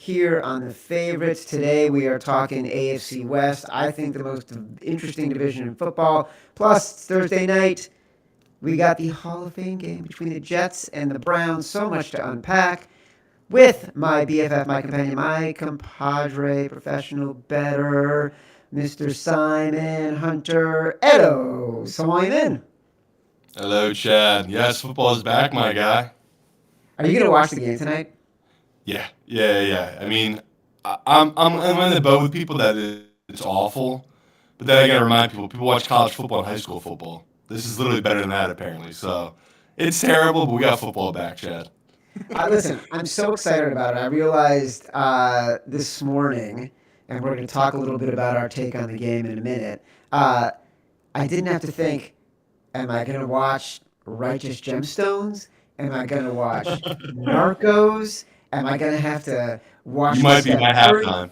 here on the favorites. Today we are talking AFC West. I think the most interesting division in football. Plus, Thursday night, we got the Hall of Fame game between the Jets and the Browns. So much to unpack with my BFF, my companion, my compadre, professional bettor, Mr. Simon Hunter. Hello, Simon. Hello, Chad. Yes, football is back, my guy. Are you going to watch the game tonight? Yeah. I mean, I'm in the boat with people that it's awful, but then I gotta remind people watch college football and high school football. This is literally better than that, apparently. So it's terrible, but we got football back, Chad. Listen, I'm so excited about it. I realized this morning, and we're going to talk a little bit about our take on the game in a minute. I didn't have to think, am I going to watch Righteous Gemstones? Am I going to watch Narcos? Am I going to have to watch You might be my halftime.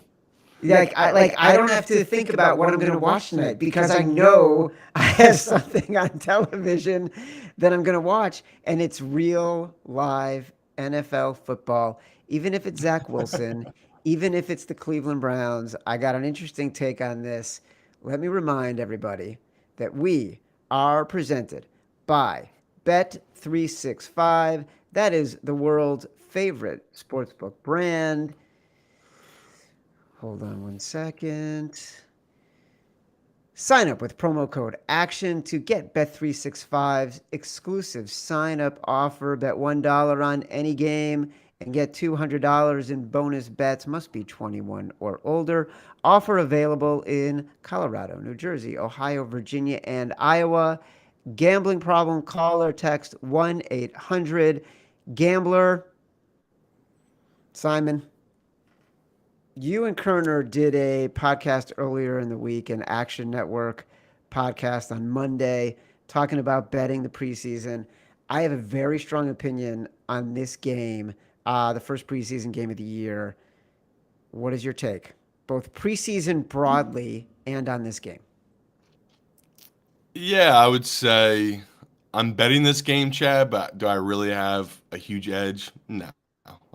I don't have to think about what I'm going to watch tonight because I know I have something on television that I'm going to watch, and it's real live NFL football. Even if it's Zach Wilson, even if it's the Cleveland Browns, I got an interesting take on this. Let me remind everybody that we are presented by Bet365. That is the world's favorite sportsbook brand. Hold on one second. Sign up with promo code ACTION to get Bet365's exclusive sign-up offer. Bet $1 on any game and get $200 in bonus bets. Must be 21 or older. Offer available in Colorado, New Jersey, Ohio, Virginia, and Iowa. Gambling problem? Call or text 1-800-GAMBLER. Simon, you and Kerner did a podcast earlier in the week, an Action Network podcast on Monday, talking about betting the preseason. I have a very strong opinion on this game, the first preseason game of the year. What is your take, both preseason broadly and on this game? Yeah, I would say I'm betting this game, Chad, but do I really have a huge edge? No.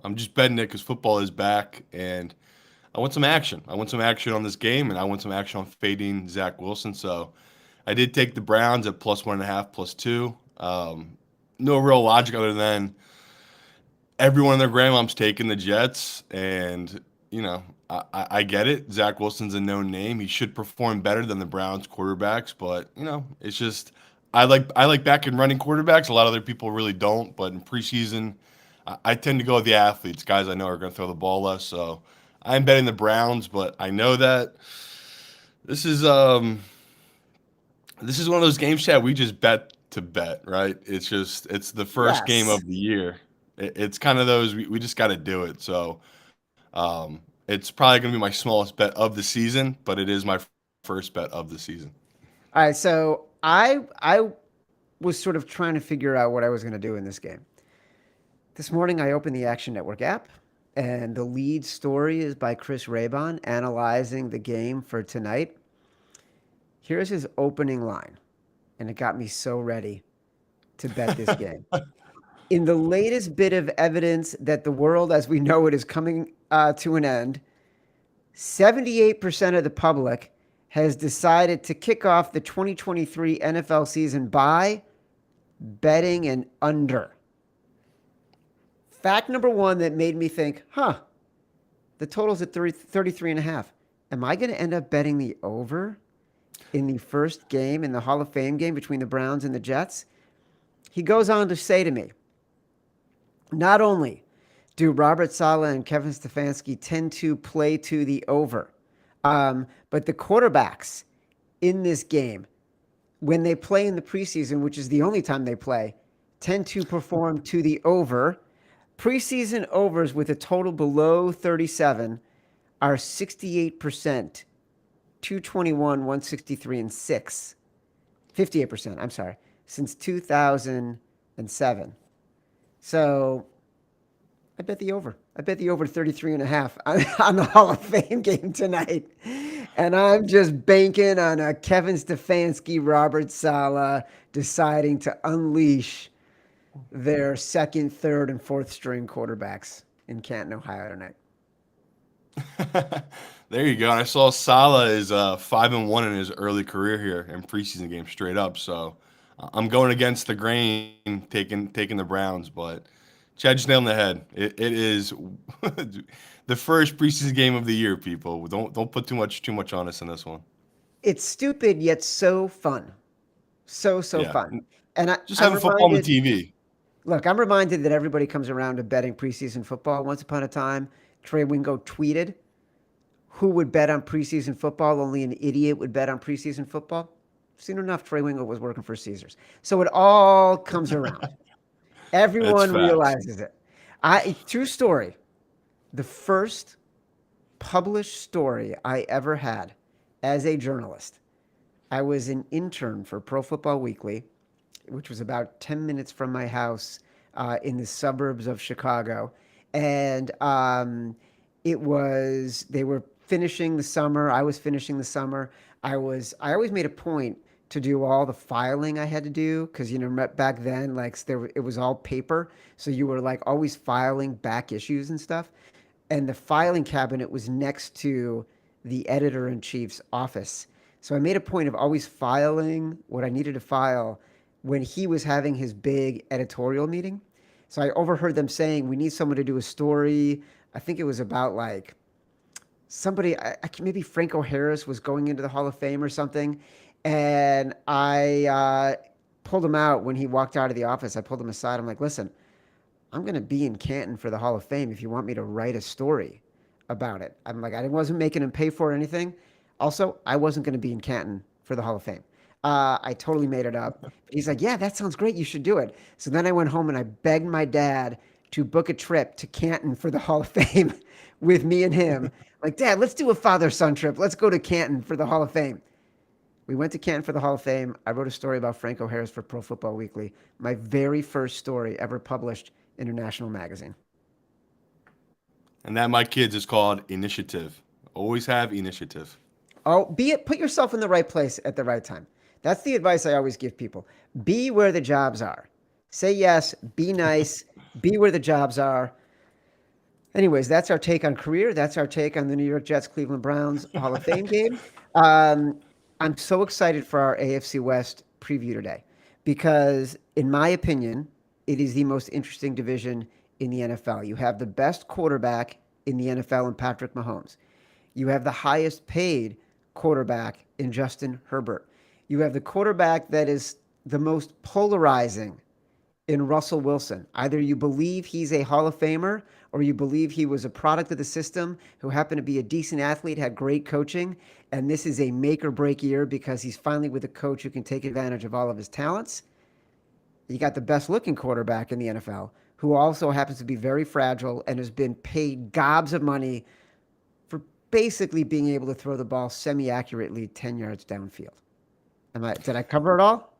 I'm just betting it because football is back, and I want some action. I want some action on this game, and I want some action on fading Zach Wilson. So I did take the Browns at +1.5, +2. No real logic other than everyone and their grandmom's taking the Jets, and I get it. Zach Wilson's a known name. He should perform better than the Browns quarterbacks, but it's just I like back and running quarterbacks. A lot of other people really don't, but in preseason, I tend to go with the athletes, guys I know are going to throw the ball less. So I'm betting the Browns, but I know that this is one of those games, Chad. We just bet to bet, right? It's the first game Yes. of the year. It's kind of those we just got to do it. So it's probably going to be my smallest bet of the season, but it is my first bet of the season. All right, so I was sort of trying to figure out what I was going to do in this game. This morning, I opened the Action Network app, and the lead story is by Chris Raybon analyzing the game for tonight. Here's his opening line, and it got me so ready to bet this game. In the latest bit of evidence that the world as we know it is coming to an end, 78% of the public has decided to kick off the 2023 NFL season by betting an under. Fact number one that made me think, the total's at 33.5. Am I going to end up betting the over in the first game, in the Hall of Fame game between the Browns and the Jets? He goes on to say to me, not only do Robert Saleh and Kevin Stefanski tend to play to the over, but the quarterbacks in this game, when they play in the preseason, which is the only time they play, tend to perform to the over. Preseason overs with a total below 37 are 68%, 221, 163, and 6. 58%, I'm sorry, since 2007. So I bet the over. I bet the over 33.5 on the Hall of Fame game tonight. And I'm just banking on a Kevin Stefanski, Robert Saleh deciding to unleash their second, third, and fourth string quarterbacks in Canton, Ohio tonight. There you go. And I saw Salah is 5-1 in his early career here in preseason games straight up. So I'm going against the grain, taking the Browns. But Chad just nailed on the head. It is the first preseason game of the year. People don't put too much on us in this one. It's stupid yet so fun. So Yeah, fun. And just I'm having football on the reminded, TV. look, I'm reminded that everybody comes around to betting preseason football. Once upon a time, Trey Wingo tweeted, who would bet on preseason football? Only an idiot would bet on preseason football. Soon enough, Trey Wingo was working for Caesars. So it all comes around. That's Everyone facts. realizes it. True story. The first published story I ever had as a journalist, I was an intern for Pro Football Weekly, which was about 10 minutes from my house in the suburbs of Chicago. And they were finishing the summer. I was finishing the summer. I always made a point to do all the filing I had to do because, back then, like it was all paper. So you were like always filing back issues and stuff. And the filing cabinet was next to the editor in chief's office. So I made a point of always filing what I needed to file when he was having his big editorial meeting. So I overheard them saying, we need someone to do a story. I think it was about like somebody, maybe Franco Harris was going into the Hall of Fame or something. And I pulled him out when he walked out of the office. I pulled him aside. I'm like, listen, I'm going to be in Canton for the Hall of Fame if you want me to write a story about it. I'm like, I wasn't making him pay for anything. Also, I wasn't going to be in Canton for the Hall of Fame. I totally made it up. But he's like, yeah, that sounds great. You should do it. So then I went home and I begged my dad to book a trip to Canton for the Hall of Fame with me and him. Like, Dad, let's do a father-son trip. Let's go to Canton for the Hall of Fame. We went to Canton for the Hall of Fame. I wrote a story about Franco Harris for Pro Football Weekly. My very first story ever published in a national magazine. And that, my kids, is called initiative. Always have initiative. Oh, put yourself in the right place at the right time. That's the advice I always give people. Be where the jobs are. Say yes, be nice, be where the jobs are. Anyways, that's our take on career. That's our take on the New York Jets Cleveland Browns Hall of Fame game. I'm so excited for our AFC West preview today because, in my opinion, it is the most interesting division in the NFL. You have the best quarterback in the NFL in Patrick Mahomes. You have the highest paid quarterback in Justin Herbert. You have the quarterback that is the most polarizing in Russell Wilson. Either you believe he's a Hall of Famer or you believe he was a product of the system who happened to be a decent athlete, had great coaching, and this is a make or break year because he's finally with a coach who can take advantage of all of his talents. You got the best looking quarterback in the NFL who also happens to be very fragile and has been paid gobs of money for basically being able to throw the ball semi-accurately 10 yards downfield. Did I cover it all?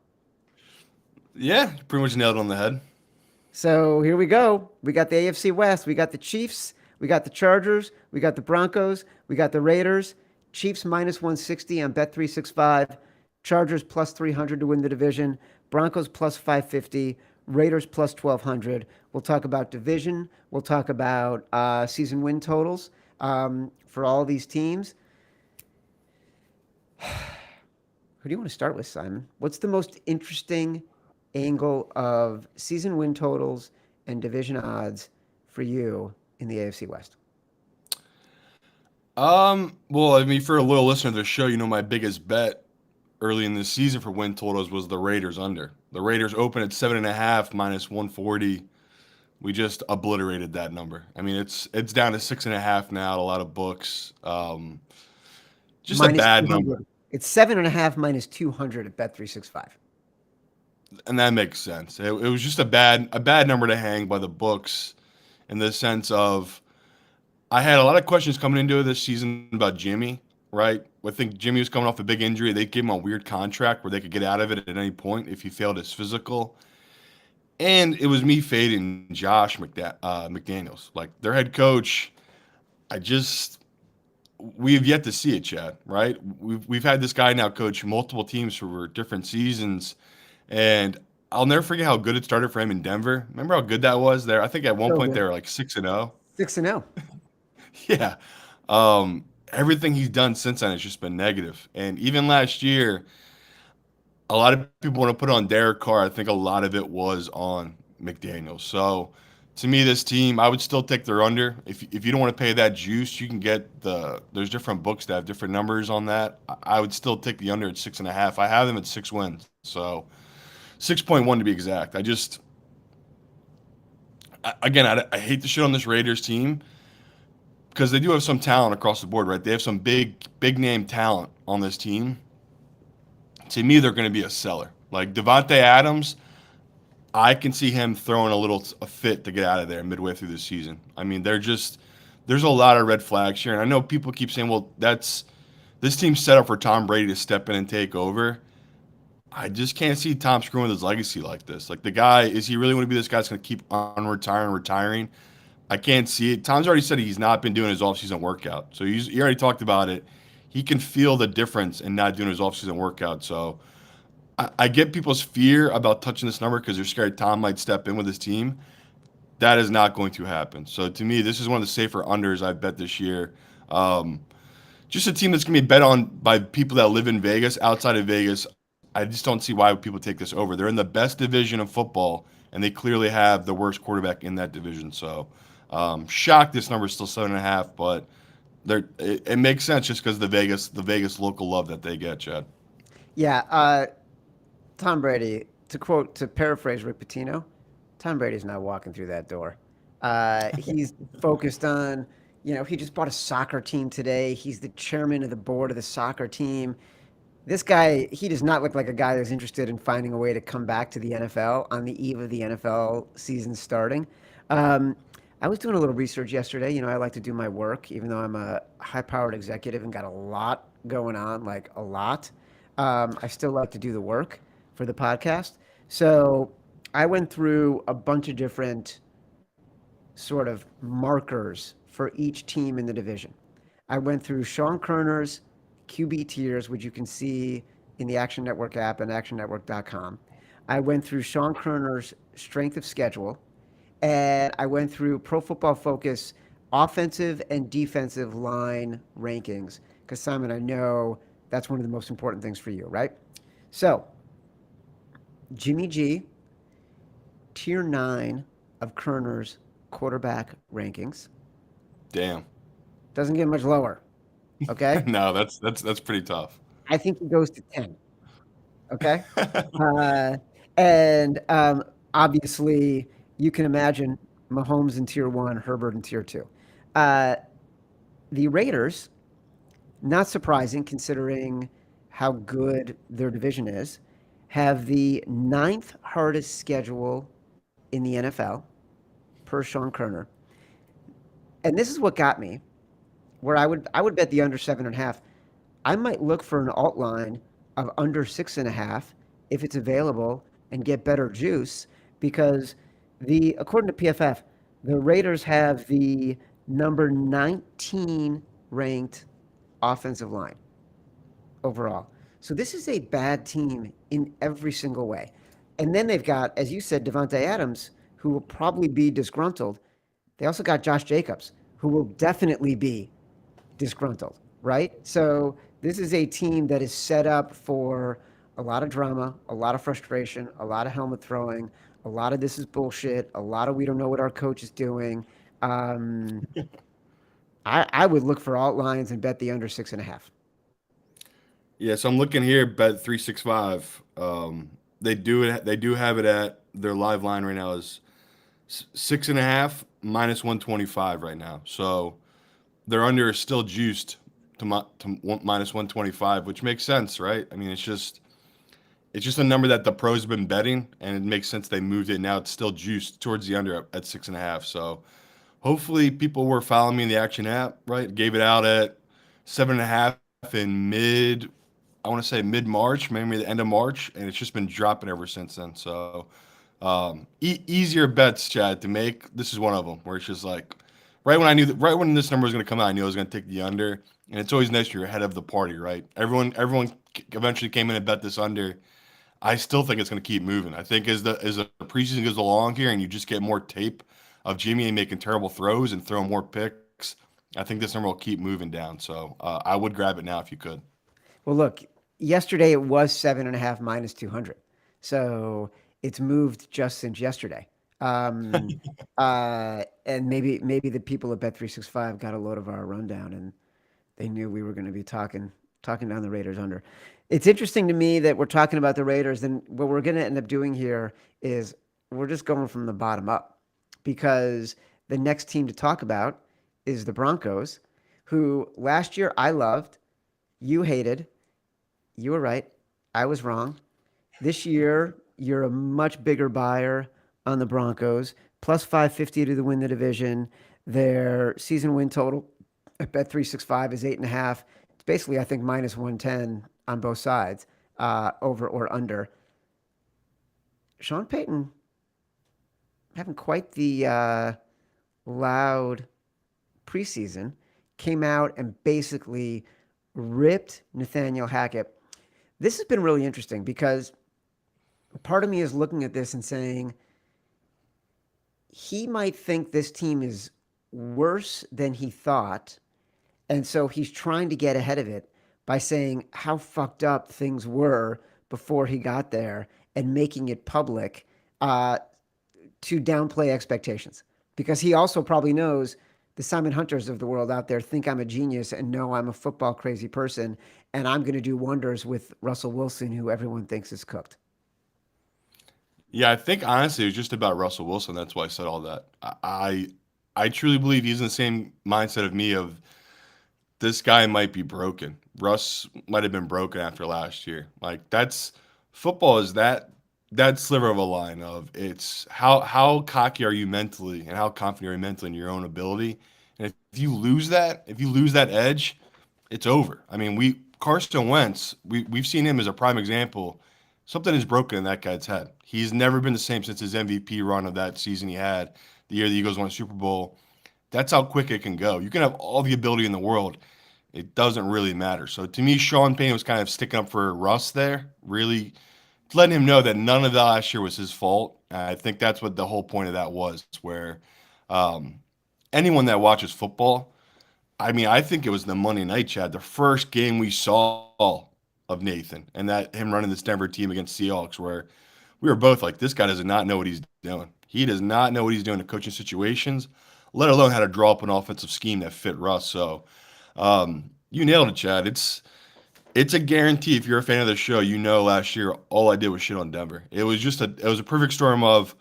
Yeah, pretty much nailed it on the head. So here we go. We got the AFC West. We got the Chiefs. We got the Chargers. We got the Broncos. We got the Raiders. Chiefs minus 160 on Bet365. Chargers plus 300 to win the division. Broncos plus 550. Raiders plus 1,200. We'll talk about division. We'll talk about season win totals for all these teams. Who do you want to start with, Simon? What's the most interesting angle of season win totals and division odds for you in the AFC West? Well, I mean, for a loyal listener to the show, my biggest bet early in the season for win totals was the Raiders under. The Raiders opened at 7.5 minus 140. We just obliterated that number. I mean, it's down to 6.5 now at a lot of books. Just minus a bad 200. number. It's 7.5 minus 200 at Bet365. And that makes sense. It was just a bad number to hang by the books in the sense of I had a lot of questions coming into this season about Jimmy, right? I think Jimmy was coming off a big injury. They gave him a weird contract where they could get out of it at any point if he failed his physical. And it was me fading Josh McDaniels. Like their head coach, we've yet to see it, Chad, right? We've had this guy now coach multiple teams for different seasons. And I'll never forget how good it started for him in Denver. Remember how good that was there? I think at one point they were like 6-0. 6-0. Yeah. Everything he's done since then has just been negative. And even last year, a lot of people want to put on Derek Carr. I think a lot of it was on McDaniels. So to me, this team, I would still take their under. If you don't want to pay that juice, you can get there's different books that have different numbers on that. I would still take the under at 6.5. I have them at 6 wins. So 6.1 to be exact. I hate to shit on this Raiders team because they do have some talent across the board, right? They have some big name talent on this team. To me, they're going to be a seller. Like Devontae Adams, I can see him throwing a fit to get out of there midway through the season. I mean, there's a lot of red flags here, and I know people keep saying, "Well, this team's set up for Tom Brady to step in and take over." I just can't see Tom screwing with his legacy like this. Like the guy, is he really going to be this guy that's going to keep on retiring? I can't see it. Tom's already said he's not been doing his offseason workout, so he already talked about it. He can feel the difference in not doing his offseason workout. So I get people's fear about touching this number because they're scared Tom might step in with his team. That is not going to happen. So to me, this is one of the safer unders I've bet this year. Just a team that's going to be bet on by people that live in Vegas. Outside of Vegas, I just don't see why people take this over. They're in the best division of football, and they clearly have the worst quarterback in that division. So shocked this number is still 7.5, but it makes sense just because the Vegas local love that they get, Chad. Yeah, Tom Brady, to paraphrase Rick Pitino, Tom Brady's not walking through that door. He's focused on, he just bought a soccer team today. He's the chairman of the board of the soccer team. This guy, he does not look like a guy that's interested in finding a way to come back to the NFL on the eve of the NFL season starting. I was doing a little research yesterday. I like to do my work, even though I'm a high-powered executive and got a lot going on, like a lot. I still like to do the work for the podcast. So I went through a bunch of different sort of markers for each team in the division. I went through Sean Kerner's QB tiers, which you can see in the Action Network app and actionnetwork.com. I went through Sean Kerner's strength of schedule, and I went through Pro Football Focus offensive and defensive line rankings. Because, Simon, I know that's one of the most important things for you, right? So, Jimmy G, tier 9 of Kerner's quarterback rankings. Damn. Doesn't get much lower. Okay? No, that's pretty tough. I think he goes to 10. Okay? And obviously, you can imagine Mahomes in tier 1, Herbert in tier 2. The Raiders, not surprising considering how good their division is, have the 9th hardest schedule in the NFL, per Sean Kerner. And this is what got me, where I would bet the under 7.5. I might look for an alt line of under 6.5 if it's available and get better juice, because according to PFF, the Raiders have the number 19 ranked offensive line overall. So this is a bad team in every single way. And then they've got, as you said, Devontae Adams, who will probably be disgruntled. They also got Josh Jacobs, who will definitely be disgruntled, right? So this is a team that is set up for a lot of drama, a lot of frustration, a lot of helmet throwing, a lot of this is bullshit, a lot of we don't know what our coach is doing. I would look for alt lines and bet the under 6.5. Yeah, so I'm looking here, bet 365. They do have it at their live line right now is 6.5 minus 125 right now. So their under is still juiced to minus 125, which makes sense, right? I mean, it's just a number that the pros have been betting, and it makes sense they moved it. Now it's still juiced towards the under at 6.5. So hopefully people were following me in the Action app, right? Gave it out at 7.5 in I want to say mid-March, maybe the end of March, and it's just been dropping ever since then. So easier bets, Chad, to make. This is one of them where it's just like right when this number was going to come out, I knew I was going to take the under, and it's always nice you're ahead of the party, right? Everyone eventually came in and bet this under. I still think it's going to keep moving. I think as the preseason goes along here, and you just get more tape of Jimmy making terrible throws and throwing more picks, I think this number will keep moving down. So I would grab it now if you could. Well, look, yesterday it was 7.5 minus 200. So it's moved just since yesterday. Um, and maybe the people at Bet365 got a load of our rundown and they knew we were going to be talking down the Raiders under. It's interesting to me that we're talking about the Raiders, and what we're going to end up doing here is we're just going from the bottom up because the next team to talk about is the Broncos, who last year I loved, you hated, you were right, I was wrong. This year, you're a much bigger buyer on the Broncos, plus 550 to win the division. Their season win total at Bet365 is 8.5. It's basically, I think, minus 110 on both sides, over or under. Sean Payton having quite the loud preseason, came out and basically ripped Nathaniel Hackett. This has been really interesting because part of me is looking at this and saying he might think this team is worse than he thought. And so he's trying to get ahead of it by saying how fucked up things were before he got there and making it public to downplay expectations. Because he also probably knows the Simon Hunters of the world out there think I'm a genius and know I'm a football crazy person. And I'm going to do wonders with Russell Wilson, who everyone thinks is cooked. Yeah, I think honestly it was just about Russell Wilson. That's why I said all that. I truly believe he's in the same mindset of me of this guy might be broken. Russ might have been broken after last year. Like that's football is that sliver of a line of it's how cocky are you mentally and how confident are you mentally in your own ability. And if you lose that edge, it's over. I mean, we Carson Wentz, we've seen him as a prime example. Something is broken in that guy's head. He's never been the same since his MVP run of that season he had, the year the Eagles won a Super Bowl. That's how quick it can go. You can have all the ability in the world. It doesn't really matter. So to me, Sean Payne was kind of sticking up for Russ there, really letting him know that none of that last year was his fault. And I think that's what the whole point of that was, where um, anyone that watches football, I mean, I think it was the Monday night, Chad, the first game we saw of Nathan and that him running this Denver team against Seahawks, where we were both like, this guy does not know what he's doing. He does not know what he's doing in coaching situations, let alone how to draw up an offensive scheme that fit Russ. So you nailed it, Chad. It's a guarantee. If you're a fan of the show, you know last year all I did was shit on Denver. It was a perfect storm of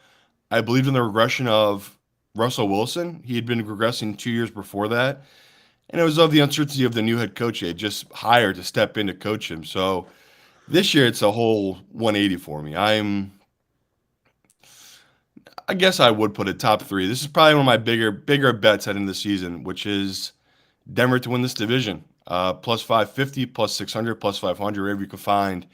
I believed in the regression of Russell Wilson. He had been regressing 2 years before that, and it was of the uncertainty of the new head coach they had just hired to step in to coach him. So this year it's a whole 180 for me. I guess I would put it top three. This is probably one of my bigger bets heading into the season, which is Denver to win this division. Plus 550, plus 600, plus 500, wherever you can find.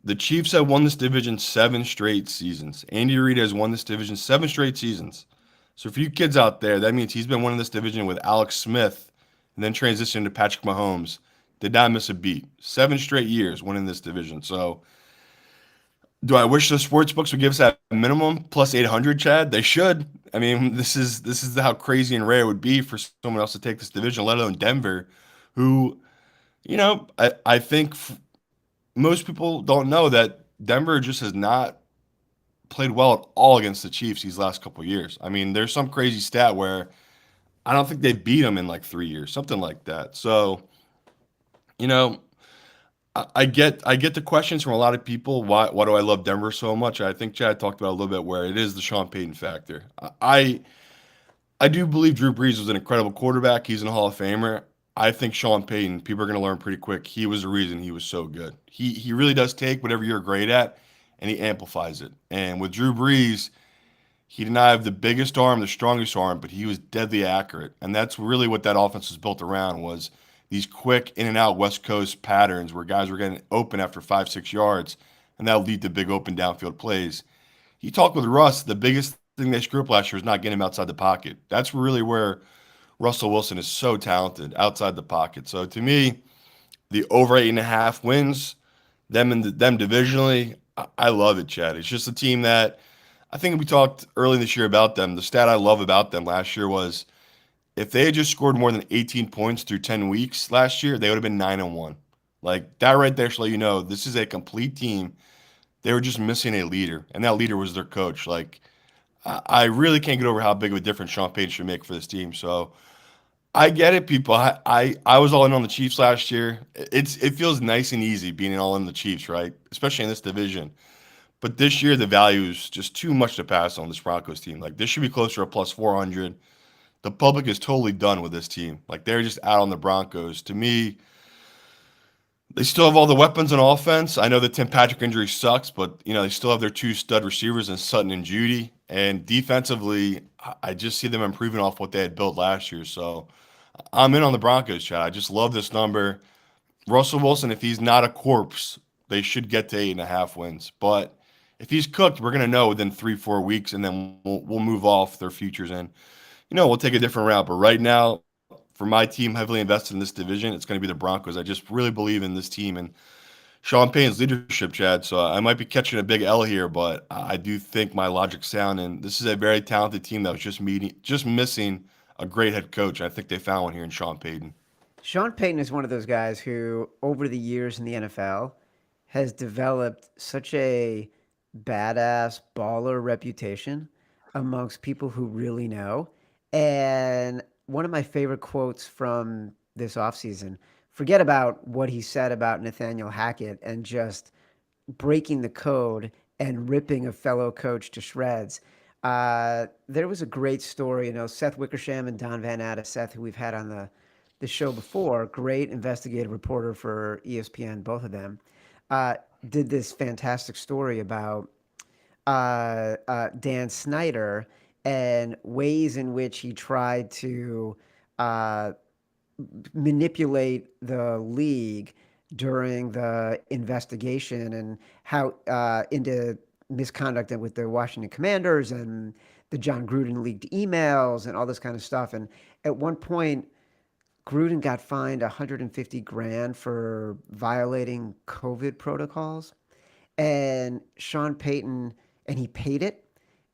The Chiefs have won this division 7 straight seasons. Andy Reid has won this division 7 straight seasons. So for you kids out there, that means he's been winning this division with Alex Smith and then transitioned to Patrick Mahomes. Did not miss a beat. 7 straight years winning this division. So do I wish the sports books would give us that minimum plus 800, Chad? They should. I mean, this is how crazy and rare it would be for someone else to take this division, let alone Denver, who, I think most people don't know that Denver just has not played well at all against the Chiefs these last couple of years. I mean, there's some crazy stat where I don't think they beat them in like 3 years, something like that. So, you know, I get the questions from a lot of people. Why do I love Denver so much? I think Chad talked about it a little bit where it is the Sean Payton factor. I do believe Drew Brees was an incredible quarterback. He's in a Hall of Famer. I think Sean Payton, people are going to learn pretty quick. He was the reason he was so good. He really does take whatever you're great at and he amplifies it. And with Drew Brees, he did not have the biggest arm, the strongest arm, but he was deadly accurate. And that's really what that offense was built around was these quick in and out West Coast patterns where guys were getting open after 5, 6 yards, and that would lead to big open downfield plays. He talked with Russ. The biggest thing they screwed up last year was not getting him outside the pocket. That's really where Russell Wilson is so talented outside the pocket. So to me, the over 8.5 wins, them divisionally, I love it, Chad. It's just a team that I think we talked early this year about them. The stat I love about them last year was if they had just scored more than 18 points through 10 weeks last year, they would have been 9-1. Like that right there should let you know this is a complete team. They were just missing a leader, and that leader was their coach. Like I really can't get over how big of a difference Sean Payton should make for this team. So I get it, people. I was all in on the Chiefs last year. It feels nice and easy being all in the Chiefs, right? Especially in this division. But this year the value is just too much to pass on this Broncos team. Like this should be closer to plus 400. The public is totally done with this team. Like they're just out on the Broncos. To me, they still have all the weapons on offense. I know the Tim Patrick injury sucks, but they still have their two stud receivers in Sutton and Judy. And defensively, I just see them improving off what they had built last year. So I'm in on the Broncos, Chad. I just love this number. Russell Wilson, if he's not a corpse, they should get to 8.5 wins. But if he's cooked, we're gonna know within 3-4 weeks, and then we'll move off their futures and we'll take a different route. But right now, for my team heavily invested in this division, it's going to be the Broncos. I just really believe in this team and Sean Payton's leadership, Chad. So I might be catching a big L here, but I do think my logic's sound. And this is a very talented team that was just missing a great head coach. I think they found one here in Sean Payton. Sean Payton is one of those guys who, over the years in the NFL, has developed such a badass baller reputation amongst people who really know. And one of my favorite quotes from this offseason, forget about what he said about Nathaniel Hackett and just breaking the code and ripping a fellow coach to shreds. There was a great story, Seth Wickersham and Don Van Atta, Seth, who we've had on the show before, great investigative reporter for ESPN, both of them, did this fantastic story about Dan Snyder and ways in which he tried to uh, manipulate the league during the investigation and how into misconduct with the Washington Commanders and the John Gruden leaked emails and all this kind of stuff. And at one point, Gruden got fined 150 grand for violating COVID protocols. And Sean Payton, and he paid it.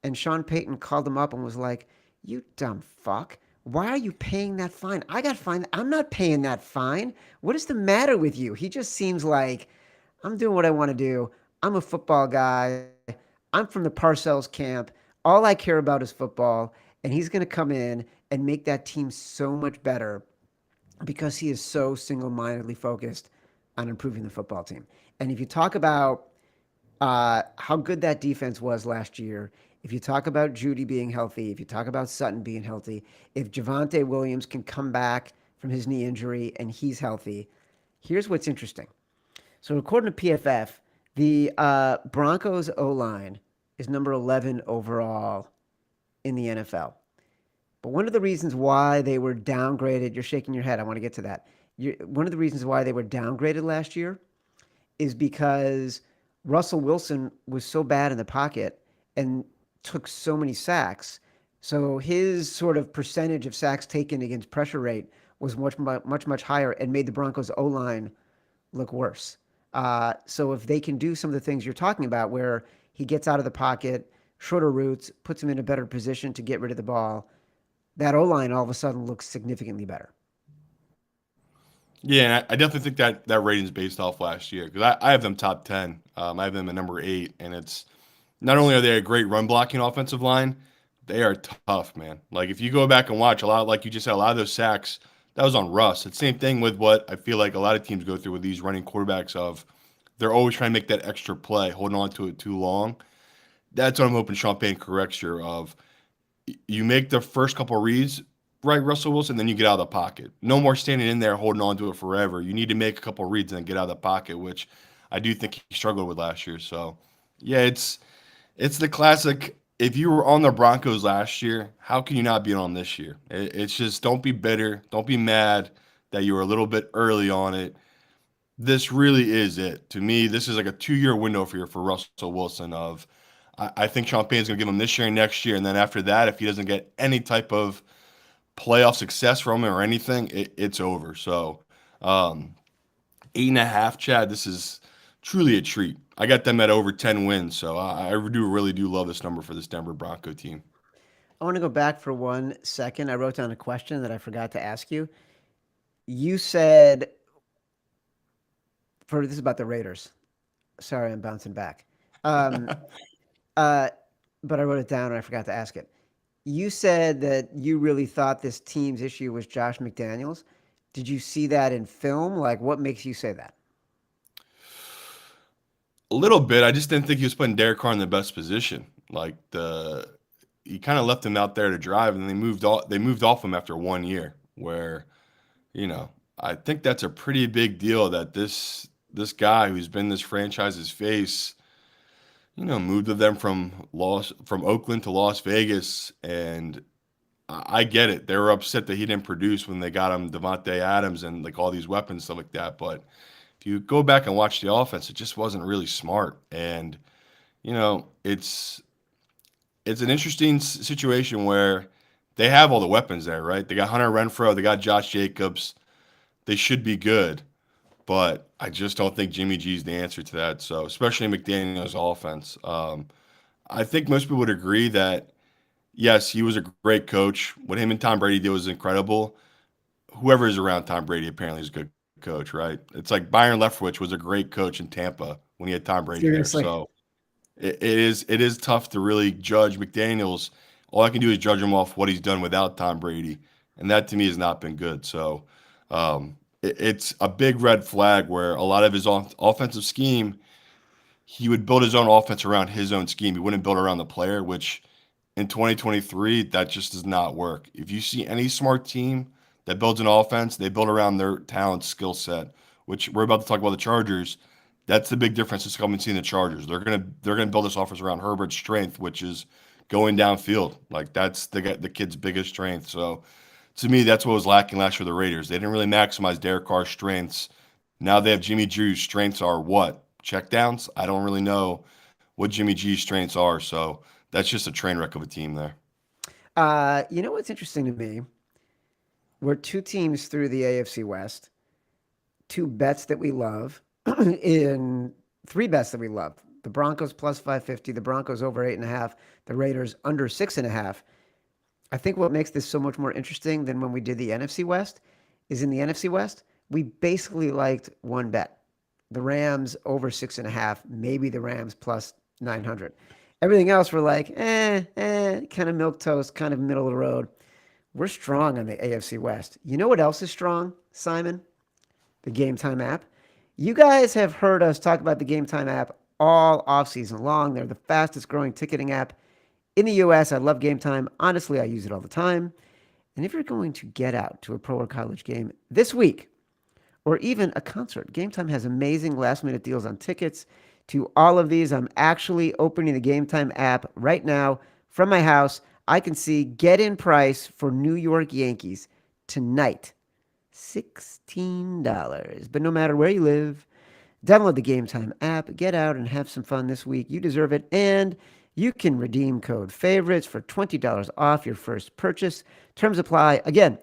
And Sean Payton called him up and was like, "You dumb fuck. Why are you paying that fine? I got fined. I'm not paying that fine. What is the matter with you?" He just seems like, "I'm doing what I want to do. I'm a football guy. I'm from the Parcells camp. All I care about is football." And he's going to come in and make that team so much better because he is so single-mindedly focused on improving the football team. And if you talk about how good that defense was last year, if you talk about Judy being healthy, if you talk about Sutton being healthy, if Javonte Williams can come back from his knee injury and he's healthy, here's what's interesting. So according to PFF, the Broncos O-line is number 11 overall in the NFL. But one of the reasons why they were downgraded, you're shaking your head, I want to get to that. One of the reasons why they were downgraded last year is because Russell Wilson was so bad in the pocket and took so many sacks. So his sort of percentage of sacks taken against pressure rate was much higher and made the Broncos O-line look worse. So if they can do some of the things you're talking about where he gets out of the pocket, shorter routes, puts him in a better position to get rid of the ball, that O-line all of a sudden looks significantly better. Yeah, and I definitely think that rating is based off last year because I have them top 10. I have them at number 8, and it's not only are they a great run blocking offensive line, they are tough, man. Like if you go back and watch a lot, like you just said, a lot of those sacks that was on Russ. It's the same thing with what I feel like a lot of teams go through with these running quarterbacks of they're always trying to make that extra play, holding on to it too long. That's what I'm hoping Sean Payton corrects here. Of you make the first couple of reads right, Russell Wilson, then you get out of the pocket. No more standing in there holding on to it forever. You need to make a couple of reads and then get out of the pocket, which I do think he struggled with last year. So, yeah, it's the classic. If you were on the Broncos last year, how can you not be on this year? It's just don't be bitter. Don't be mad that you were a little bit early on it. This really is it. To me, this is like a 2-year window for Russell Wilson of I think Sean Payton's going to give him this year and next year. And then after that, if he doesn't get any type of playoff success from him or anything, it's over. So 8.5, Chad, this is truly a treat. I got them at over 10 wins. So I really do love this number for this Denver Bronco team. I want to go back for 1 second. I wrote down a question that I forgot to ask you. You said, this is about the Raiders. Sorry, I'm bouncing back. Um, uh, but I wrote it down and I forgot to ask it. You said that you really thought this team's issue was Josh McDaniels. Did you see that in film? Like, what makes you say that? A little bit. I just didn't think he was putting Derek Carr in the best position. Like he kind of left him out there to drive, and they moved off him after 1 year. Where I think that's a pretty big deal that this guy who's been this franchise's face, moved with them from Oakland to Las Vegas, and I get it. They were upset that he didn't produce when they got him Devontae Adams and like all these weapons stuff like that. But if you go back and watch the offense, it just wasn't really smart. And it's an interesting situation where they have all the weapons there, right? They got Hunter Renfrow, they got Josh Jacobs. They should be good, but I just don't think Jimmy G's the answer to that. So, especially McDaniel's offense. I think most people would agree that yes, he was a great coach. What him and Tom Brady did was incredible. Whoever is around Tom Brady apparently is a good coach, right? It's like Byron Leftwich was a great coach in Tampa when he had Tom Brady there. Seriously. So it is tough to really judge McDaniels. All I can do is judge him off what he's done without Tom Brady, and that to me has not been good. So it's a big red flag where a lot of his offensive scheme, he would build his own offense around his own scheme. He wouldn't build around the player, which in 2023 that just does not work. If you see any smart team that builds an offense, they build around their talent skill set, which we're about to talk about the Chargers. That's the big difference that's coming seeing the Chargers. They're gonna build this offense around Herbert's strength, which is going downfield. Like that's the kid's biggest strength. So to me, that's what was lacking last year with the Raiders. They didn't really maximize Derek Carr's strengths. Now they have Jimmy G's strengths are what? Checkdowns? I don't really know what Jimmy G's strengths are. So that's just a train wreck of a team there. You know what's interesting to me? We're two teams through the AFC West, two bets that we love, in three bets that we love. The Broncos plus 550, the Broncos over 8.5, the Raiders under 6.5. I think what makes this so much more interesting than when we did the NFC West is in the NFC West, we basically liked one bet. The Rams over 6.5, maybe the Rams plus 900. Everything else we're like, kind of milquetoast, kind of middle of the road. We're strong on the AFC West. You know what else is strong, Simon? The Game Time app. You guys have heard us talk about the Game Time app all offseason long. They're the fastest growing ticketing app in the US. I love Game Time. Honestly, I use it all the time. And if you're going to get out to a pro or college game this week, or even a concert, Game Time has amazing last minute deals on tickets to all of these. I'm actually opening the Game Time app right now from my house. I can see get in price for New York Yankees tonight. $16. But no matter where you live, download the Game Time app, get out and have some fun this week. You deserve it. And you can redeem code favorites for $20 off your first purchase. Terms apply. Again,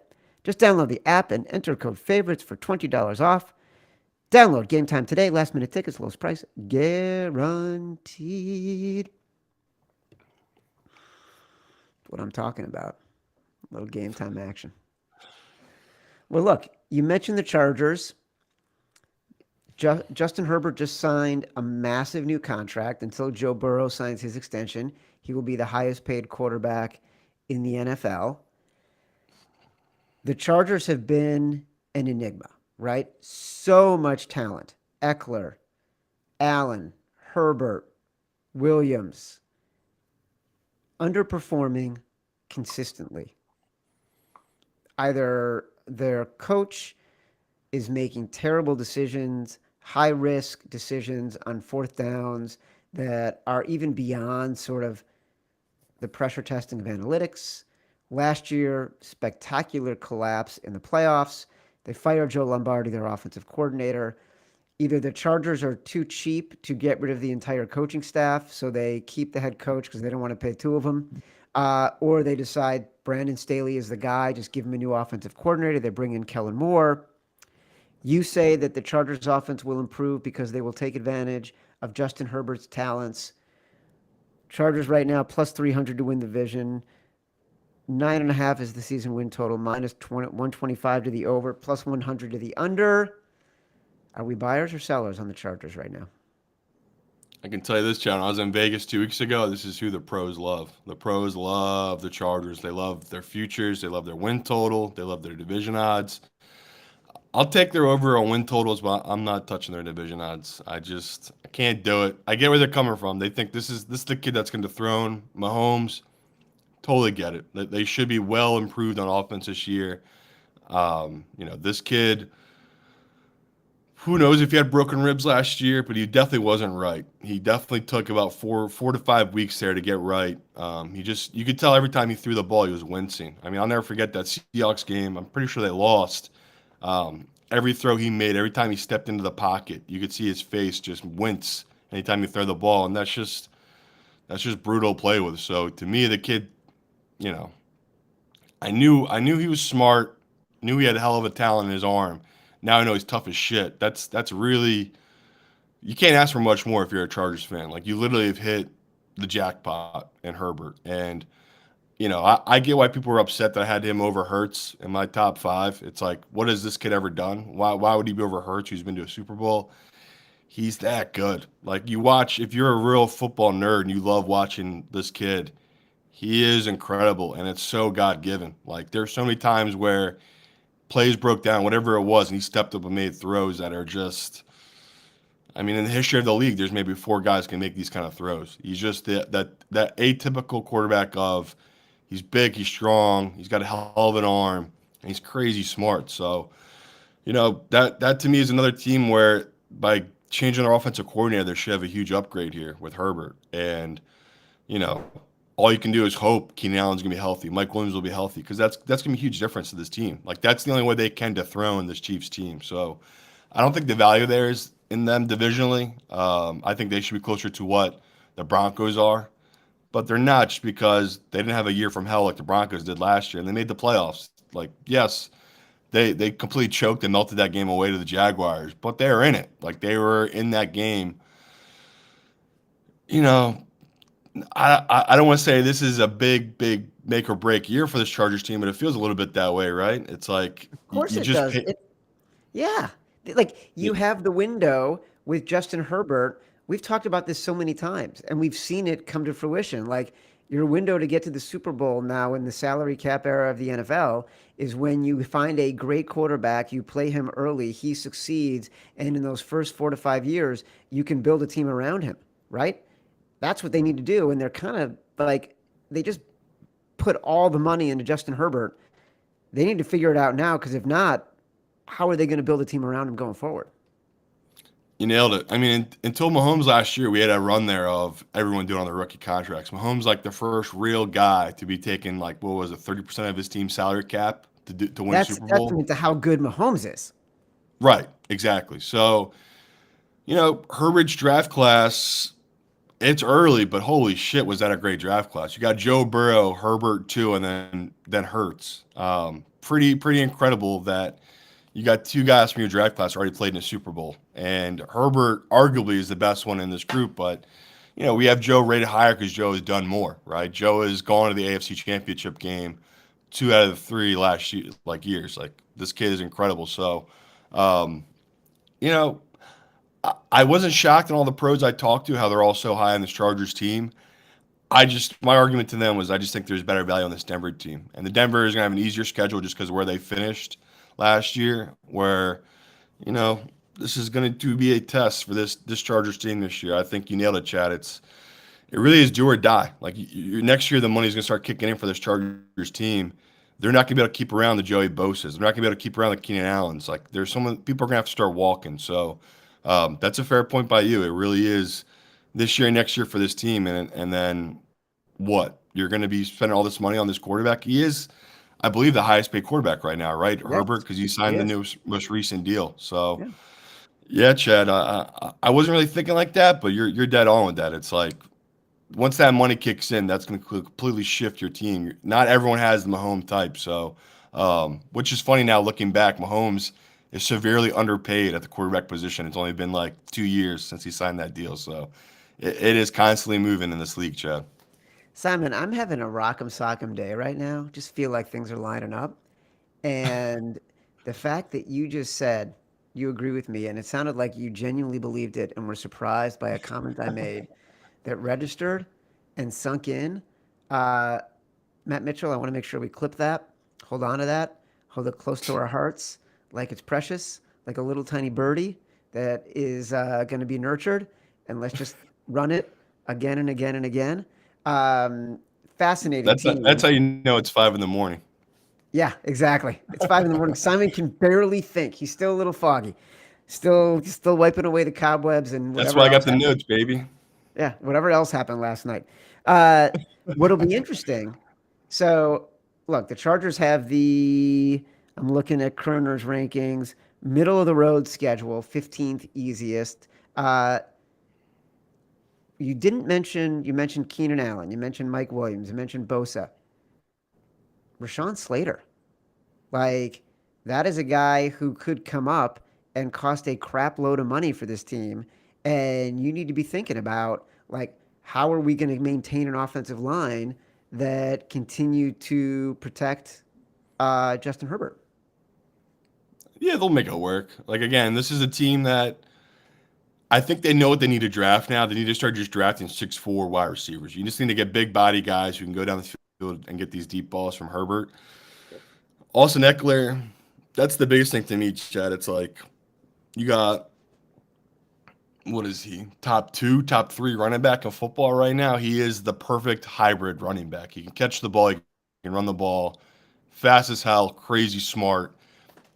just download the app and enter code favorites for $20 off. Download Game Time today. Last minute tickets, lowest price guaranteed. What I'm talking about. A little Game Time action. Well, look, you mentioned the Chargers. Justin Herbert just signed a massive new contract. Until Joe Burrow signs his extension, he will be the highest paid quarterback in the NFL. The Chargers have been an enigma, right? So much talent. Eckler, Allen, Herbert, Williams, underperforming consistently. Either their coach is making terrible decisions, high risk decisions on fourth downs that are even beyond sort of the pressure testing of analytics. Last year, spectacular collapse in the playoffs. They fired Joe Lombardi, their offensive coordinator. Either the Chargers are too cheap to get rid of the entire coaching staff, so they keep the head coach because they don't want to pay two of them, or they decide Brandon Staley is the guy, just give him a new offensive coordinator. They bring in Kellen Moore. You say that the Chargers offense will improve because they will take advantage of Justin Herbert's talents. Chargers right now plus 300 to win the division. 9.5 is the season win total, minus 125 to the over, plus 100 to the under. Are we buyers or sellers on the Chargers right now? I can tell you this, John. I was in Vegas 2 weeks ago. This is who the pros love. The pros love the Chargers. They love their futures. They love their win total. They love their division odds. I'll take their over on win totals, but I'm not touching their division odds. I can't do it. I get where they're coming from. They think this is the kid that's going to dethrone Mahomes. Totally get it. They should be well improved on offense this year. This kid, who knows if he had broken ribs last year, but he definitely wasn't right. He definitely took about four to 5 weeks there to get right. You could tell every time he threw the ball, he was wincing. I mean, I'll never forget that Seahawks game. I'm pretty sure they lost. Every throw he made, every time he stepped into the pocket, you could see his face just wince anytime he threw the ball, and that's just brutal to play with. So to me, the kid, I knew he was smart, knew he had a hell of a talent in his arm. Now I know he's tough as shit. That's really, you can't ask for much more if you're a Chargers fan. Like, you literally have hit the jackpot in Herbert. And, I get why people were upset that I had him over Hurts in my top 5. It's like, what has this kid ever done? Why would he be over Hurts, who's been to a Super Bowl? He's that good. Like, you watch, if you're a real football nerd and you love watching this kid, he is incredible, and it's so God-given. Like, there's so many times where plays broke down, whatever it was, and he stepped up and made throws that are just, I mean, in the history of the league, there's maybe 4 guys can make these kind of throws. He's just that atypical quarterback of, he's big, he's strong, he's got a hell of an arm, and he's crazy smart. So, that to me is another team where by changing their offensive coordinator, they should have a huge upgrade here with Herbert. And, all you can do is hope Keenan Allen's going to be healthy. Mike Williams will be healthy, because that's going to be a huge difference to this team. Like, that's the only way they can dethrone this Chiefs team. So I don't think the value there is in them divisionally. I think they should be closer to what the Broncos are, but they're not, just because they didn't have a year from hell like the Broncos did last year, and they made the playoffs. Like, yes, they completely choked and melted that game away to the Jaguars, but they were in it. Like, they were in that game. I don't want to say this is a big make or break year for this Chargers team, but it feels a little bit that way, right? It's like, Of course you it just does. Yeah. Like, you have the window with Justin Herbert. We've talked about this so many times, and we've seen it come to fruition. Like, your window to get to the Super Bowl now in the salary cap era of the NFL is when you find a great quarterback, you play him early, he succeeds, and in those first 4 to 5 years, you can build a team around him, right? That's what they need to do. And they're kind of like, they just put all the money into Justin Herbert. They need to figure it out now, because if not, how are they going to build a team around him going forward? You nailed it. I mean, until Mahomes last year, we had a run there of everyone doing on their rookie contracts. Mahomes, like, the first real guy to be taking, like, what was it, 30% of his team's salary cap to win a That's Super Bowl. testament to how good Mahomes is. Right, exactly. So, Herbert's draft class, it's early, but holy shit, was that a great draft class. You got Joe Burrow, Herbert too, and then Hurts. Pretty incredible that you got 2 guys from your draft class already played in a Super Bowl. And Herbert arguably is the best one in this group, but we have Joe rated higher because Joe has done more, right? Joe has gone to the AFC Championship game 2 out of the 3 last year, years. Like, this kid is incredible. So, you know, I wasn't shocked in all the pros I talked to how they're all so high on this Chargers team. My argument to them was, I just think there's better value on this Denver team. And the Denver is going to have an easier schedule just because of where they finished last year, where, this is going to be a test for this Chargers team this year. I think you nailed it, Chad. It really is do or die. Like, next year, the money's going to start kicking in for this Chargers team. They're not going to be able to keep around the Joey Bosa's. They're not going to be able to keep around the Keenan Allens. Like, there's people are going to have to start walking. So that's a fair point by you. It really is this year and next year for this team. And then what? You're going to be spending all this money on this quarterback. He is, I believe, the highest paid quarterback right now, right? Yes, Herbert, because he signed the most recent deal. So, yeah. yeah, Chad, I wasn't really thinking like that, but you're dead on with that. It's like, once that money kicks in, that's going to completely shift your team. Not everyone has the Mahomes type. So, which is funny now looking back, Mahomes is severely underpaid at the quarterback position. It's only been like 2 years since he signed that deal. So it is constantly moving in this league, Chad. Simon, I'm having a rock'em sock'em day right now. Just feel like things are lining up. And the fact that you just said you agree with me, and it sounded like you genuinely believed it and were surprised by a comment I made that registered and sunk in. Uh, Matt Mitchell, I want to make sure we clip that, hold on to that, hold it close to our hearts like it's precious, like a little tiny birdie that is going to be nurtured. And let's just run it again and again and again. Um, Fascinating That's team. how you know it's 5 in the morning. Yeah, exactly. It's 5 in the morning. Simon can barely think. He's still a little foggy. Still wiping away the cobwebs and That's whatever why I else got the happened. notes, baby. Yeah, whatever else happened last night. Uh, what'll be interesting. So, look, the Chargers have the. I'm looking at Kroner's rankings. Middle of the road schedule, 15th easiest. Uh, you didn't mention. You mentioned Keenan Allen. You mentioned Mike Williams. You mentioned Bosa. Rashawn Slater. Like, that is a guy who could come up and cost a crap load of money for this team. And you need to be thinking about, like, how are we going to maintain an offensive line that continue to protect Justin Herbert? Yeah, they'll make it work. Like again, this is a team that I think they know what they need to draft now. They need to start just drafting 6'4" wide receivers. You just need to get big body guys who can go down the field and get these deep balls from Herbert. Austin Eckler, that's the biggest thing to me, Chad. It's like you got what is he? Top two, top three running back in football right now. He is the perfect hybrid running back. He can catch the ball, he can run the ball, fast as hell, crazy smart.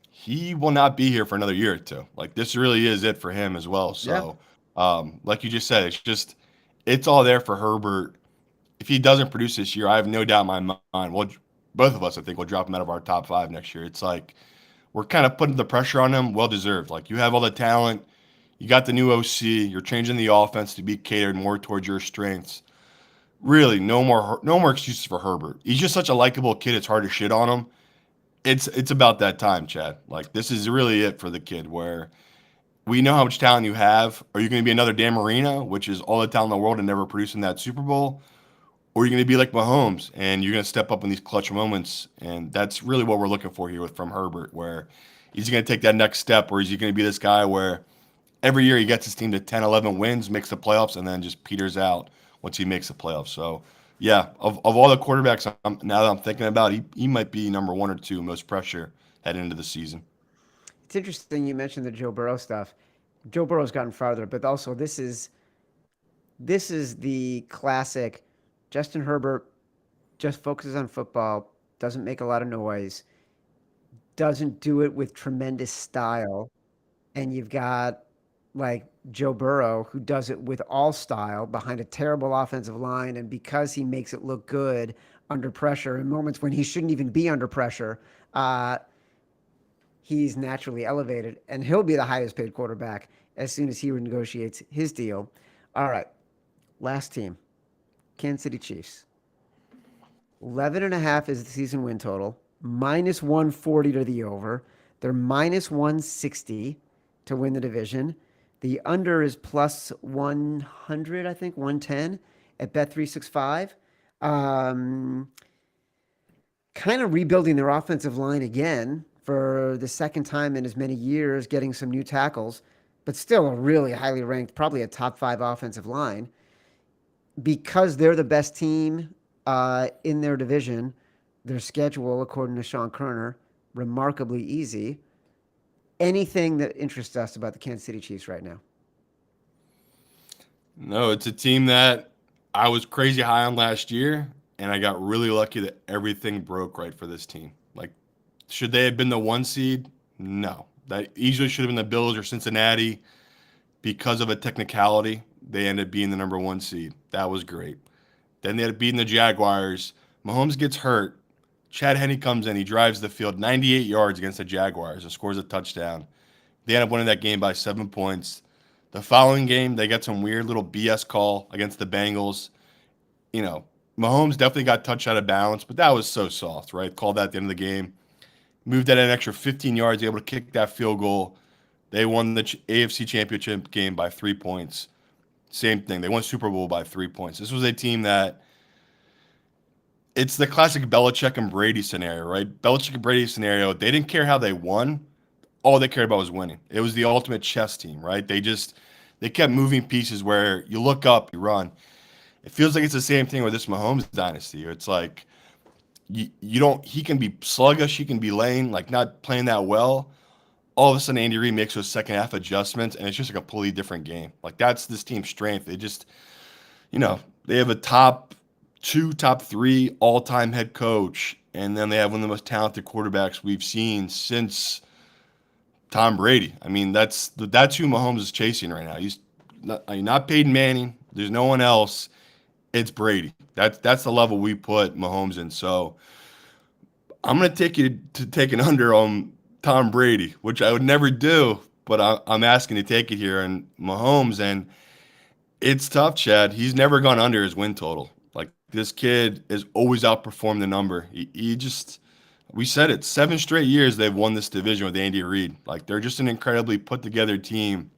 He will not be here for another year or two. Like this really is it for him as well. Yeah. So, like you just said, it's all there for Herbert. If he doesn't produce this year, I have no doubt in my mind. Well, both of us, I think, will drop him out of our top five next year. It's like we're kind of putting the pressure on him, well deserved. Like you have all the talent, you got the new OC, you're changing the offense to be catered more towards your strengths. Really, no more excuses for Herbert. He's just such a likable kid. It's hard to shit on him. It's about that time, Chad. Like this is really it for the kid where we know how much talent you have. Are you going to be another Dan Marino, which is all the talent in the world and never producing that Super Bowl? Or are you going to be like Mahomes and you're going to step up in these clutch moments? And that's really what we're looking for here from Herbert, where he's going to take that next step, or is he going to be this guy where every year he gets his team to 10, 11 wins, makes the playoffs, and then just peters out once he makes the playoffs. So, yeah, of all the quarterbacks now that I'm thinking about, he might be number one or two most pressure heading into the season. It's interesting you mentioned the Joe Burrow stuff. Joe Burrow's gotten farther, but also this is the classic Justin Herbert just focuses on football, doesn't make a lot of noise, doesn't do it with tremendous style, and you've got like Joe Burrow who does it with all style behind a terrible offensive line, and because he makes it look good under pressure in moments when he shouldn't even be under pressure, uh, he's naturally elevated, and he'll be the highest paid quarterback as soon as he renegotiates his deal. All right, last team, Kansas City Chiefs. 11.5 is the season win total, minus 140 to the over. They're minus 160 to win the division. The under is plus 100, I think, 110 at Bet365. Um, Kind of rebuilding their offensive line again for the second time in as many years, getting some new tackles, but still a really highly ranked, probably a top five offensive line. Because they're the best team in their division, their schedule, according to Sean Kerner, remarkably easy. Anything that interests us about the Kansas City Chiefs right now? No, it's a team that I was crazy high on last year, and I got really lucky that everything broke right for this team. Like, should they have been the one seed? No. That easily should have been the Bills or Cincinnati. Because of a technicality, they ended up being the number one seed. That was great. Then they had beaten the Jaguars. Mahomes gets hurt. Chad Henne comes in. He drives the field 98 yards against the Jaguars and scores a touchdown. They end up winning that game by 7 points. The following game, they get some weird little BS call against the Bengals. You know, Mahomes definitely got touched out of balance, but that was so soft, right? Called that at the end of the game. Moved that an extra 15 yards, able to kick that field goal. They won the AFC Championship game by 3 points. Same thing. They won Super Bowl by 3 points. This was a team that it's the classic Belichick and Brady scenario, right? Belichick and Brady scenario. They didn't care how they won. All they cared about was winning. It was the ultimate chess team, right? They kept moving pieces where you look up, you run. It feels like it's the same thing with this Mahomes dynasty. It's like you don't. He can be sluggish. He can be lane, like not playing that well. All of a sudden, Andy Reid makes those second half adjustments, and it's just a completely different game. Like that's this team's strength. They just, they have a top two, top three all time head coach, and then they have one of the most talented quarterbacks we've seen since Tom Brady. I mean, that's who Mahomes is chasing right now. He's not Peyton Manning. There's no one else. It's Brady. That's the level we put Mahomes in. So I'm gonna take you to take an under on Tom Brady, which I would never do, but I'm asking to take it here on Mahomes, and it's tough, Chad. He's never gone under his win total. Like this kid has always outperformed the number. He just, we said it, 7 straight years they've won this division with Andy Reid. Like they're just an incredibly put together team.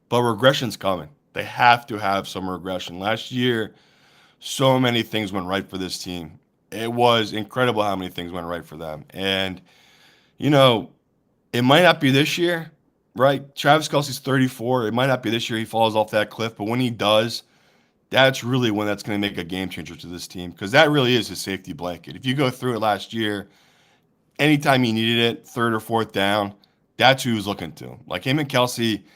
But regression's coming. They have to have some regression. Last year, so many things went right for this team. It was incredible how many things went right for them. And, you know, it might not be this year, right? Travis Kelce's 34. It might not be this year he falls off that cliff, but when he does, that's really when that's going to make a game changer to this team because that really is his safety blanket. If you go through it last year, anytime he needed it, third or fourth down, that's who he was looking to. Like him and Kelsey,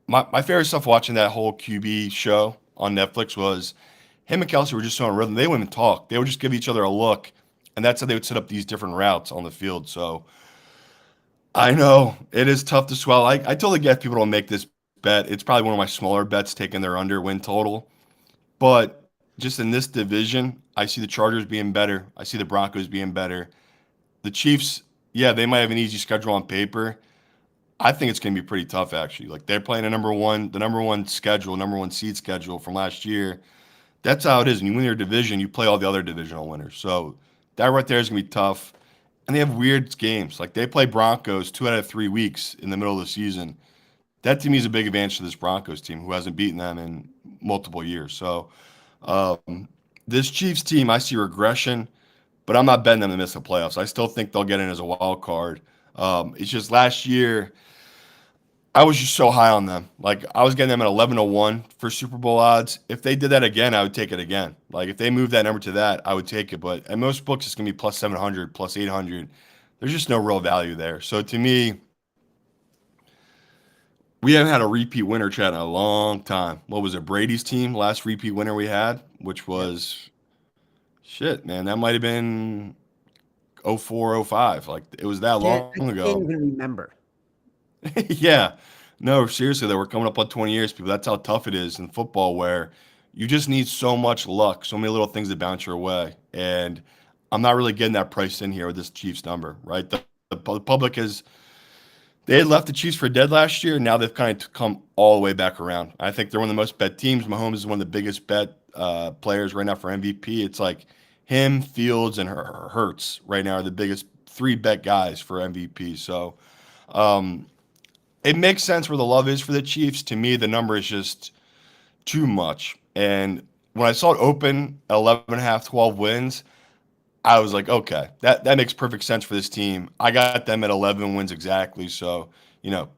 my favorite stuff watching that whole QB show on Netflix was him and Kelsey were just so in rhythm. They wouldn't even talk. They would just give each other a look, and that's how they would set up these different routes on the field. So I know it is tough to swallow. I totally get if people don't make this bet. It's probably one of my smaller bets taking their under win total. But just in this division, I see the Chargers being better. I see the Broncos being better. The Chiefs, yeah, they might have an easy schedule on paper. I think it's going to be pretty tough, actually. Like they're playing the number one schedule, number one seed schedule from last year. That's how it is. When you win your division, you play all the other divisional winners. So that right there is going to be tough. And they have weird games. Like they play Broncos 2 out of 3 weeks in the middle of the season. That to me is a big advantage to this Broncos team who hasn't beaten them in multiple years. So this Chiefs team, I see regression, but I'm not betting them to miss the playoffs. I still think they'll get in as a wild card. It's just last year, I was just so high on them. Like I was getting them at 11-1 for Super Bowl odds. If they did that again, I would take it again. Like if they moved that number to that, I would take it. But at most books, it's gonna be plus 700, plus 800. There's just no real value there. So to me, we haven't had a repeat winner, Chat, in a long time. What was it? Brady's team, last repeat winner we had, which was shit, man. That might have been 04, 05. Like it was that I long can't ago. even remember. Yeah. No, seriously, though, we're coming up on 20 years, people. That's how tough it is in football where you just need so much luck, so many little things that bounce your way. And I'm not really getting that priced in here with this Chiefs number, right? The public is they had left the Chiefs for dead last year. Now they've kind of come all the way back around. I think they're one of the most bet teams. Mahomes is one of the biggest bet players right now for MVP. It's like him, Fields, and Hurts right now are the biggest 3 bet guys for MVP. So it makes sense where the love is for the Chiefs. To me, the number is just too much. And when I saw it open at 11.5, 12 wins, I was like, okay, that makes perfect sense for this team. I got them at 11 wins exactly. So,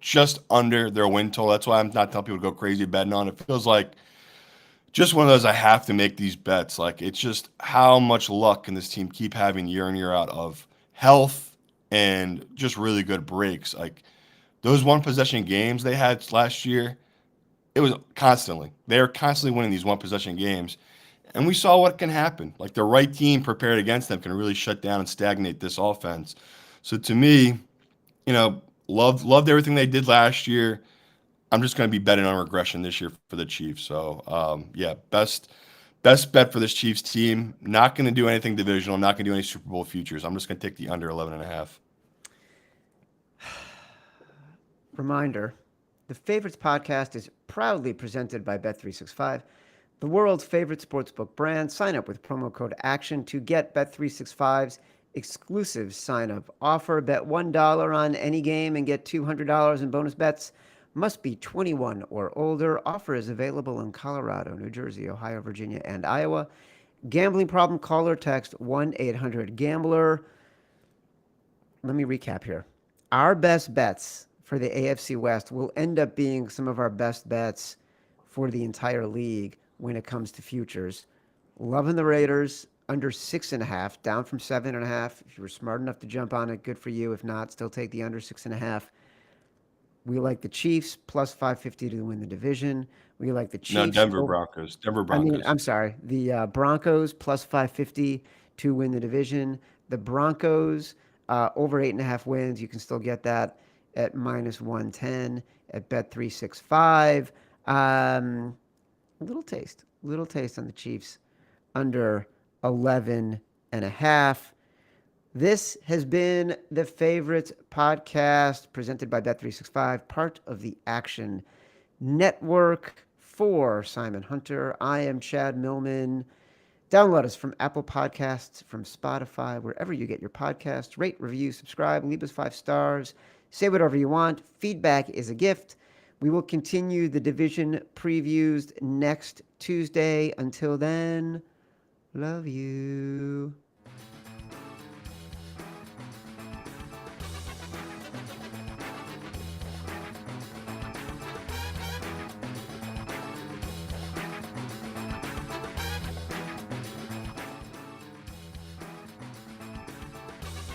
just under their win total. That's why I'm not telling people to go crazy betting on it. It feels like just one of those I have to make these bets. Like, it's just how much luck can this team keep having year in, year out of health and just really good breaks. Like, those one possession games they had last year, it was constantly. They were constantly winning these one possession games. And we saw what can happen. Like the right team prepared against them can really shut down and stagnate this offense. So to me, loved everything they did last year. I'm just going to be betting on regression this year for the Chiefs. So yeah, best bet for this Chiefs team. Not going to do anything divisional. Not going to do any Super Bowl futures. I'm just going to take the under 11.5. Reminder, the Favorites podcast is proudly presented by Bet365, the world's favorite sportsbook brand. Sign up with promo code ACTION to get Bet365's exclusive sign-up offer. Bet $1 on any game and get $200 in bonus bets. Must be 21 or older. Offer is available in Colorado, New Jersey, Ohio, Virginia, and Iowa. Gambling problem, call or text 1-800-GAMBLER. Let me recap here. Our best bets for the AFC West will end up being some of our best bets for the entire league when it comes to futures. Loving the Raiders under 6.5, down from 7.5. If you were smart enough to jump on it, good for you. If not, still take the under 6.5. We like the Chiefs plus 550 to win the division. We like the No, Chiefs. Denver Broncos. Denver I mean, Broncos. I'm sorry. The Broncos plus 550 to win the division. The Broncos over 8.5 wins. You can still get that at minus 110 at Bet365. Little taste on the Chiefs under 11.5. This has been the Favorites podcast presented by Bet365, part of the Action Network. For Simon Hunter, I am Chad Millman. Download us from Apple Podcasts, from Spotify, wherever you get your podcasts. Rate, review, subscribe, leave us 5 stars. Say whatever you want. Feedback is a gift. We will continue the division previews next Tuesday. Until then, love you.